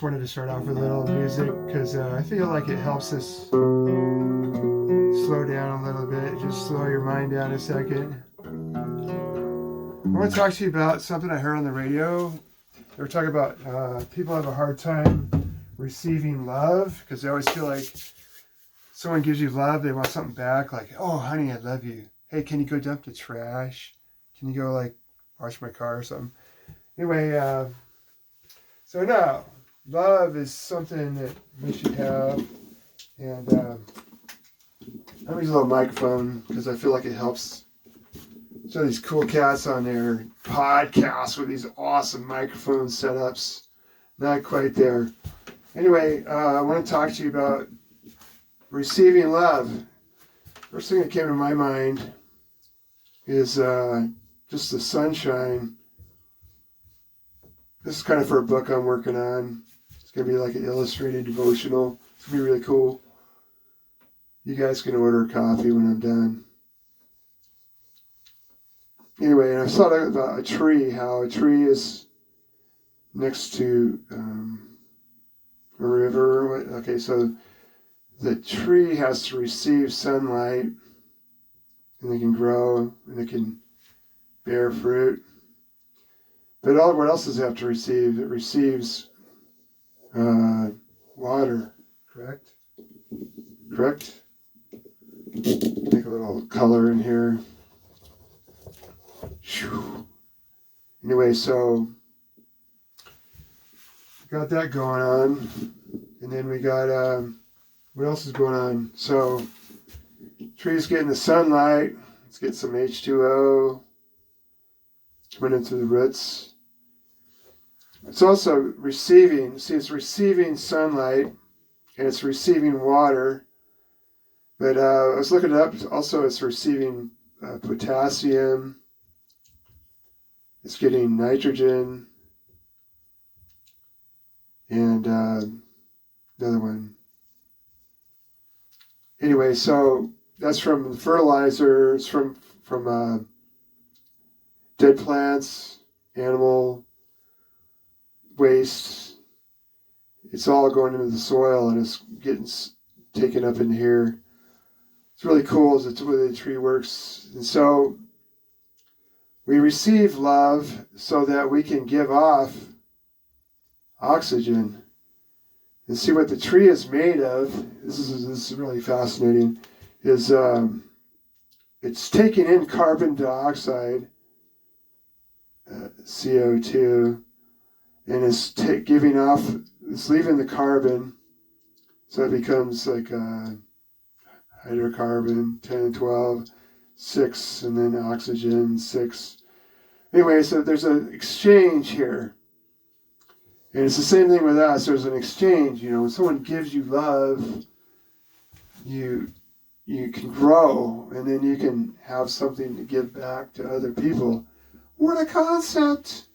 just wanted to start off with a little music because I feel like it helps us slow down a little bit. Just slow your mind down a second. I want to talk to you about something I heard on the radio. They were talking about people have a hard time receiving love because they always feel like someone gives you love, they want something back, like, oh, honey, I love you. Hey, can you go dump the trash? Can you go, like, wash my car or something? Anyway, so no, love is something that we should have. And I'm using a little microphone because I feel like it helps. So these cool cats on their podcast with these awesome microphone setups. Not quite there. Anyway, I want to talk to you about receiving love. First thing that came to my mind is just the sunshine. This is kind of for a book I'm working on. It's going to be like an illustrated devotional. It's going to be really cool. You guys can order a copy when I'm done. Anyway, and I thought about a tree, how a tree is next to a river. Okay, so the tree has to receive sunlight, and it can grow, and it can bear fruit. But what else does it have to receive? It receives water, correct? Correct? Make a little color in here. Anyway, so got that going on. And then we got, what else is going on? So, trees getting the sunlight. Let's get some H2O coming into the roots. It's also receiving, it's receiving sunlight and it's receiving water. But I was looking it up, also it's receiving potassium. It's getting nitrogen. And another one. Anyway, so that's from fertilizers, from dead plants, animal waste. It's all going into the soil and it's getting taken up in here. It's really cool as the way the tree works. And so we receive love so that we can give off oxygen. And see what the tree is made of. This is really fascinating. Is it's taking in carbon dioxide, CO2, and it's giving off. It's leaving the carbon, so it becomes like hydrocarbon 10 and 12, 6, and then oxygen 6. Anyway, so there's an exchange here. And it's the same thing with us. There's an exchange. You know, when someone gives you love, you can grow, and then you can have something to give back to other people. What a concept!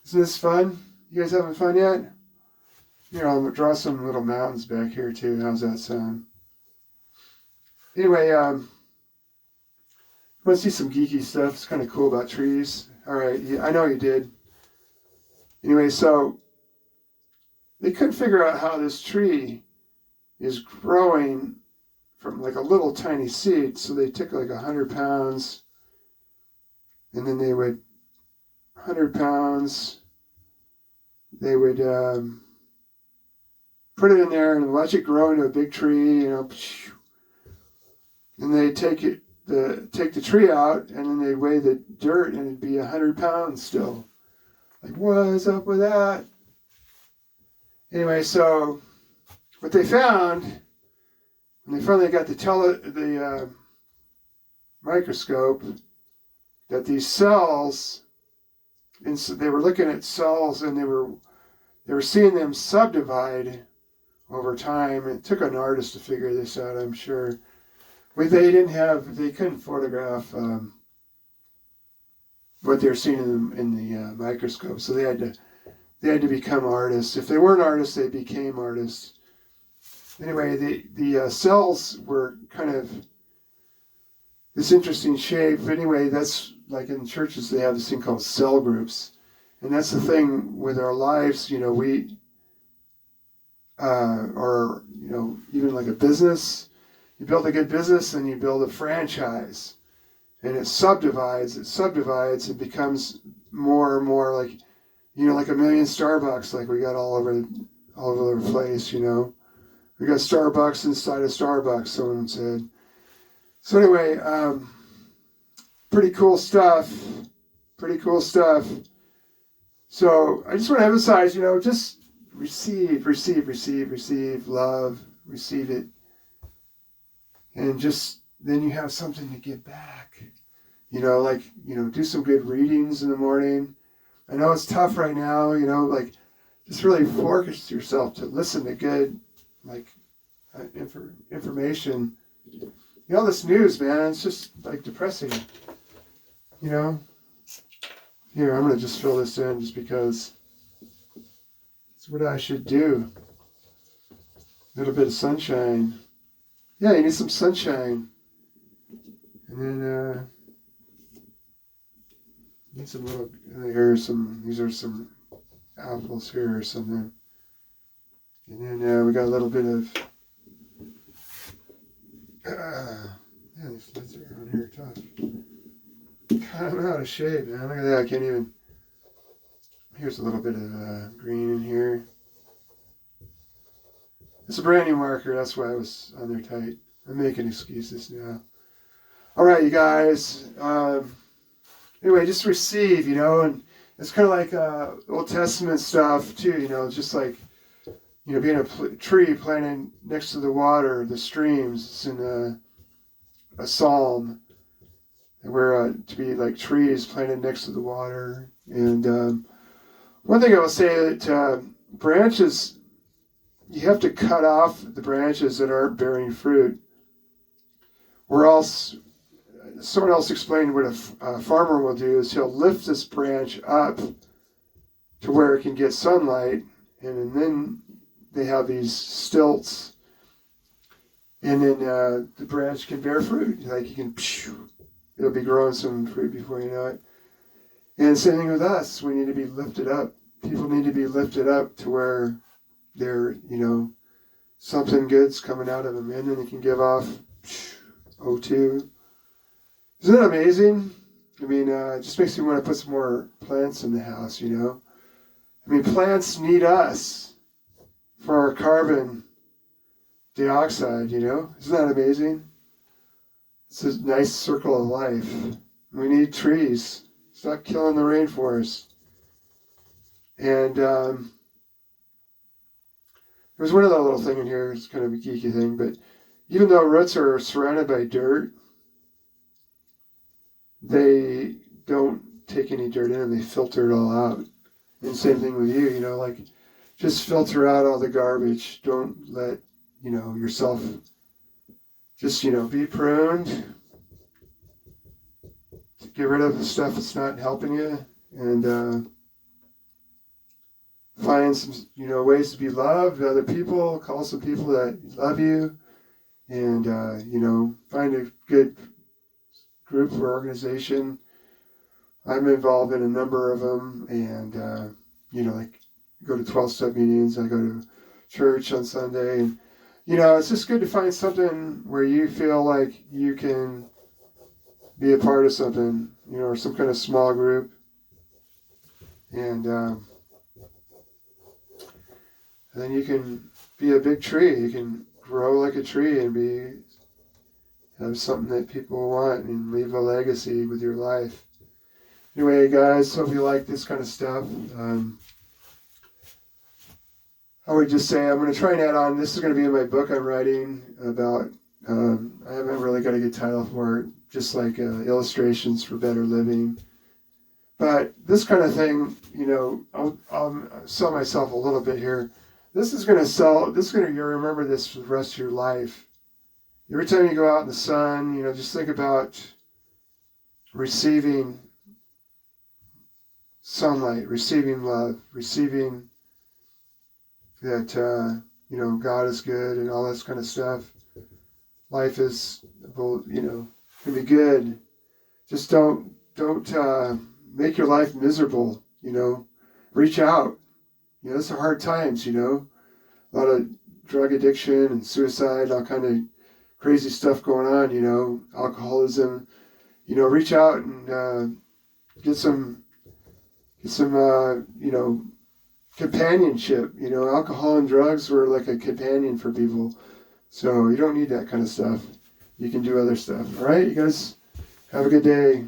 Isn't this fun? You guys having fun yet? Here, I'll draw some little mountains back here too. How's that sound? Anyway, want to see some geeky stuff? It's kind of cool about trees. All right, yeah, I know you did. Anyway, so they couldn't figure out how this tree is growing from like a little tiny seed. So they took like 100 pounds and then they would, 100 pounds, they would put it in there and watch it grow into a big tree, you know. And they take the tree out and then they weigh the dirt and it'd be 100 pounds still. Like, what's up with that? Anyway, so what they found, when they finally got the microscope, that these cells, and so they were looking at cells and they were seeing them subdivide over time. It took an artist to figure this out, I'm sure. They couldn't photograph what they were seeing in the microscope, so they had to become artists. If they weren't artists, they became artists. Anyway, the cells were kind of this interesting shape. Anyway, that's like in churches, they have this thing called cell groups. And that's the thing with our lives, you know, we or even like a business. You build a good business, and you build a franchise, and it subdivides, and becomes more and more like, like a million Starbucks, like we got all over the place. We got Starbucks inside of Starbucks. Someone said. So anyway, pretty cool stuff. Pretty cool stuff. So I just want to emphasize, just receive love, receive it. And just then you have something to give back. Do some good readings in the morning. I know it's tough right now, just really focus yourself to listen to good, information. This news, man, it's just depressing. Here, I'm going to just fill this in just because it's what I should do. A little bit of sunshine. Yeah, you need some sunshine. And then, need some little, these are some apples here or something. And then we got a little bit of, these lights are around here tough. God, I'm out of shape, man. Look at that. I can't even. Here's a little bit of green in here. It's a brand new marker. That's why I was on there tight. I'm making excuses now. All right, you guys. Anyway, just receive, and it's kind of like Old Testament stuff too, just like, being a tree planted next to the water, the streams. It's in a psalm. And we're to be like trees planted next to the water. And one thing I will say that branches, you have to cut off the branches that aren't bearing fruit. Or else, someone else explained what a farmer will do is he'll lift this branch up to where it can get sunlight, and then they have these stilts, and then the branch can bear fruit. Like you can, it'll be growing some fruit before you know it. And same thing with us. We need to be lifted up. People need to be lifted up to where they're, something good's coming out of them, and then they can give off O2. Isn't that amazing? I mean, it just makes me want to put some more plants in the house, I mean, plants need us for our carbon dioxide, Isn't that amazing? It's a nice circle of life. We need trees. Stop killing the rainforest. And there's one other little thing in here. It's kind of a geeky thing, but even though roots are surrounded by dirt, they don't take any dirt in and they filter it all out. And same thing with you, just filter out all the garbage. Don't let, yourself just, be pruned. Get rid of the stuff that's not helping you, and find some, ways to be loved by other people. Call some people that love you, and, find a good group or organization. I'm involved in a number of them, and, go to 12-step meetings. I go to church on Sunday, and, it's just good to find something where you feel like you can be a part of something, or some kind of small group. And then you can be a big tree. You can grow like a tree and have something that people want and leave a legacy with your life. Anyway, guys, hope you like this kind of stuff. I would just say I'm going to try and add on. This is going to be in my book I'm writing about. I haven't really got a good title for it. Just like illustrations for better living. But this kind of thing, I'll sell myself a little bit here. This is going to you'll remember this for the rest of your life. Every time you go out in the sun, just think about receiving sunlight, receiving love, receiving that, God is good and all this kind of stuff. Life is, can be good. Just don't make your life miserable, Reach out. It's hard times, a lot of drug addiction and suicide, all kind of crazy stuff going on, you know, alcoholism. You know, reach out and get some, you know, companionship. You know, alcohol and drugs were like a companion for people. So you don't need that kind of stuff. You can do other stuff. All right, you guys have a good day.